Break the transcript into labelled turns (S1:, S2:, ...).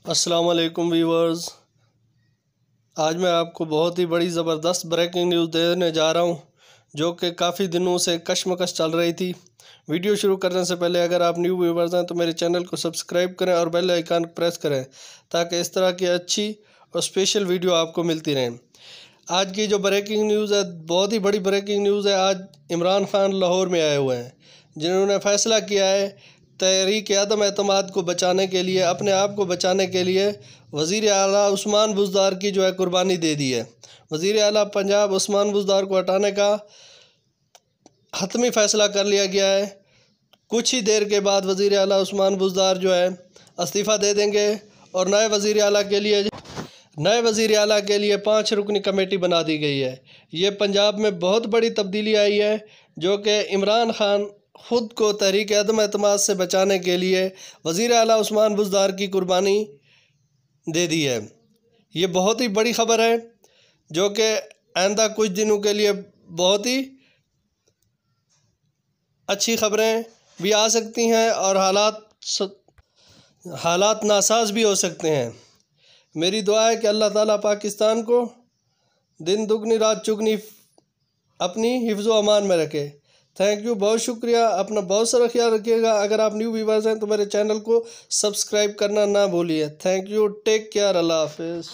S1: अस्सलाम वालेकुम व्यूअर्स। आज मैं आपको बहुत ही बड़ी ज़बरदस्त ब्रेकिंग न्यूज़ देने जा रहा हूं, जो कि काफ़ी दिनों से कशमकश चल रही थी। वीडियो शुरू करने से पहले अगर आप न्यू व्यूअर्स हैं तो मेरे चैनल को सब्सक्राइब करें और बेल आइकन प्रेस करें, ताकि इस तरह की अच्छी और स्पेशल वीडियो आपको मिलती रहें। आज की जो ब्रेकिंग न्यूज़ है, बहुत ही बड़ी ब्रेकिंग न्यूज़ है। आज इमरान खान लाहौर में आए हुए हैं, जिन्होंने फ़ैसला किया है तहरीक अदम एतमाद को बचाने के लिए, अपने आप को बचाने के लिए वज़ीर आला उस्मान बुज़दार की जो है कुर्बानी दे दी है। वज़ीर आला पंजाब उस्मान बुज़दार को हटाने का हतमी फ़ैसला कर लिया गया है। कुछ ही देर के बाद वज़ीर आला उस्मान बुज़दार जो है इस्तीफ़ा दे देंगे और नए वज़ीर आला के लिए 5 रुकनी कमेटी बना दी गई है। ये पंजाब में बहुत बड़ी तब्दीली आई है, जो कि इमरान खान ख़ुद को तहरीक अदम एतमाद से बचाने के लिए वज़ीर आला उस्मान बुज़दार की कुर्बानी दे दी है। ये बहुत ही बड़ी ख़बर है, जो कि आइंदा कुछ दिनों के लिए बहुत ही अच्छी ख़बरें भी आ सकती हैं और हालात नासाज भी हो सकते हैं। मेरी दुआ है कि अल्लाह ताला पाकिस्तान को दिन दुगनी रात चुगनी अपनी हिफ्ज़ो अमान में रखे। थैंक यू, बहुत शुक्रिया। अपना बहुत सारा ख्याल रखिएगा। अगर आप न्यू व्यूअर्स हैं तो मेरे चैनल को सब्सक्राइब करना ना भूलिए। थैंक यू, टेक केयर, अल्लाह हाफिज़।